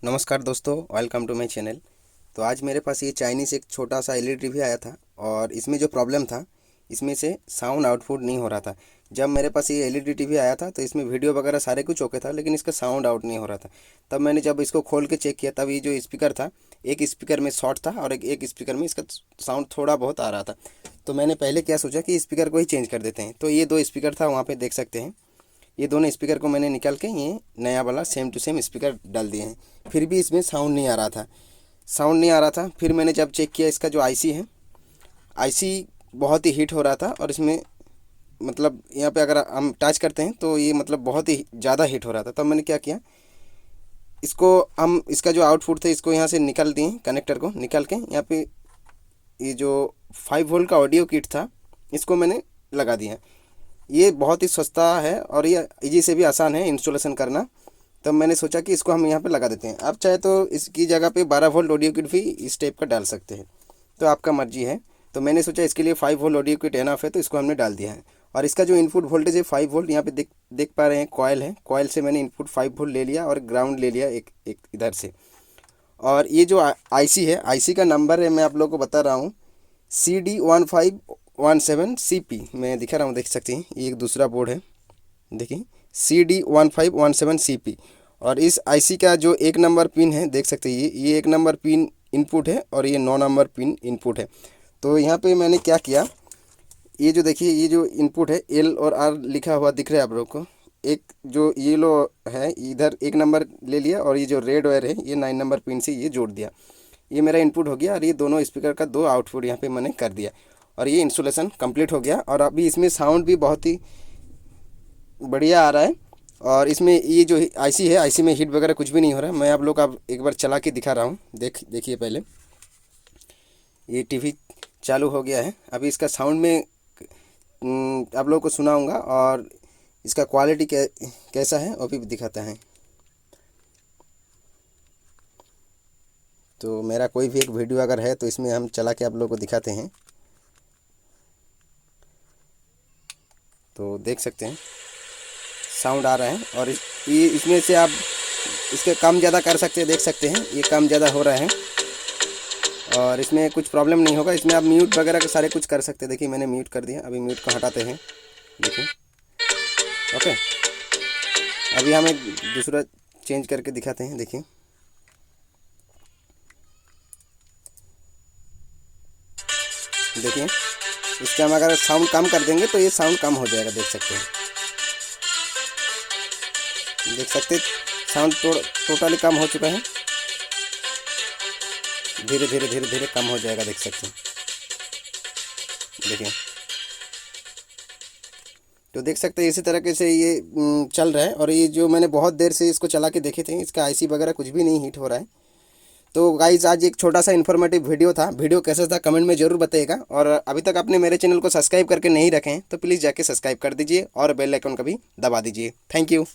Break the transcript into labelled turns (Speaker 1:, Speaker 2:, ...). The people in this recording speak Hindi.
Speaker 1: नमस्कार दोस्तों, वेलकम टू माय चैनल। तो आज मेरे पास ये चाइनीज़ एक छोटा सा एलईडी टीवी आया था और इसमें जो प्रॉब्लम था, इसमें से साउंड आउटपुट नहीं हो रहा था। जब मेरे पास ये एलईडी टीवी आया था तो इसमें वीडियो वगैरह सारे कुछ ओके था, लेकिन इसका साउंड आउट नहीं हो रहा था। तब मैंने जब इसको खोल के चेक किया, तब ये जो स्पीकर था, एक स्पीकर में शॉर्ट था और एक स्पीकर में इसका साउंड थोड़ा बहुत आ रहा था। तो मैंने पहले क्या सोचा कि स्पीकर को ही चेंज कर देते हैं। तो ये दो स्पीकर था, वहाँ पर देख सकते हैं। ये दोनों स्पीकर को मैंने निकाल के ये नया वाला सेम टू सेम स्पीकर डाल दिए हैं। फिर भी इसमें साउंड नहीं आ रहा था। फिर मैंने जब चेक किया, इसका जो आईसी है, आईसी बहुत ही हीट हो रहा था और इसमें मतलब यहाँ पे अगर हम टच करते हैं तो ये मतलब बहुत ही ज़्यादा हीट हो रहा था। तब मैंने क्या किया, इसका जो आउटपुट था इसको यहाँ से निकाल दिए, कनेक्टर को निकाल के यहाँ पे ये जो 5 वोल्ट का ऑडियो किट था इसको मैंने लगा दिया। ये बहुत ही सस्ता है और ये इजी से भी आसान है इंस्टॉलेशन करना। तब मैंने सोचा कि इसको हम यहाँ पे लगा देते हैं। आप चाहे तो इसकी जगह पे 12 वोल्ट ऑडियो किट भी इस टाइप का डाल सकते हैं, तो आपका मर्जी है। तो मैंने सोचा इसके लिए 5 वोल्ट ऑडियो किट एनफ है, तो इसको हमने डाल दिया है। और इसका जो इनपुट वोल्टेज है 5 वोल्ट, यहाँ पे देख पा रहे हैं कॉयल है, कॉयल से मैंने इनपुट 5 वोल्ट ले लिया और ग्राउंड ले लिया एक इधर से। और ये जो आईसी है, आईसी का नंबर है, मैं आप लोगों को बता रहा हूँ, CD1517CP मैं दिखा रहा हूँ, देख सकते हैं। ये एक दूसरा बोर्ड है, देखिए CD1517CP। और इस आईसी का जो 1 नंबर पिन है, देख सकते हैं, ये 1 नंबर पिन इनपुट है और ये 9 नंबर पिन इनपुट है। तो यहाँ पे मैंने क्या किया, ये जो देखिए, ये जो इनपुट है L और R लिखा हुआ दिख रहा है आप लोग को। एक जो येलो है इधर 1 नंबर ले लिया और ये जो रेड वायर है ये 9 नंबर पिन से ये जोड़ दिया। ये मेरा इनपुट हो गया और ये दोनों स्पीकर का 2 आउटपुट यहाँ पे मैंने कर दिया और ये इंस्टॉलेशन कंप्लीट हो गया। और अभी इसमें साउंड भी बहुत ही बढ़िया आ रहा है। और इसमें ये जो आईसी है, आईसी में हीट वगैरह कुछ भी नहीं हो रहा है। मैं आप लोग का एक बार चला के दिखा रहा हूँ, देखिए पहले। ये टीवी चालू हो गया है। अभी इसका साउंड में आप लोगों को सुनाऊंगा और इसका क्वालिटी कैसा है वो भी दिखाता है। तो मेरा कोई भी एक वीडियो अगर है तो इसमें हम चला के आप लोगों को दिखाते हैं। तो देख सकते हैं साउंड आ रहा है और ये इसमें से आप इसके कम ज़्यादा कर सकते हैं, देख सकते हैं ये कम ज़्यादा हो रहा है और इसमें कुछ प्रॉब्लम नहीं होगा। इसमें आप म्यूट वगैरह के सारे कुछ कर सकते हैं। देखिए मैंने म्यूट कर दिया, अभी म्यूट को हटाते हैं, देखिए। ओके, अभी हम एक दूसरा चेंज करके दिखाते हैं, देखिए। देखिए इसका हम अगर साउंड कम कर देंगे तो ये साउंड कम हो जाएगा, देख सकते हैं। देख सकते साउंड टोटली कम हो चुका है, धीरे धीरे धीरे धीरे कम हो जाएगा, देख सकते हैं। देखिए, तो देख सकते हैं इसी तरीके से ये चल रहा है। और ये जो मैंने बहुत देर से इसको चला के देखे थे, इसका आईसी वगैरह कुछ भी नहीं हीट हो रहा है। तो गाइज आज एक छोटा सा इन्फॉर्मेटिव वीडियो था। वीडियो कैसा था कमेंट में ज़रूर बताइएगा। और अभी तक आपने मेरे चैनल को सब्सक्राइब करके नहीं रखे हैं तो प्लीज़ जाके सब्सक्राइब कर दीजिए और बेल आइकन का भी दबा दीजिए। Thank you.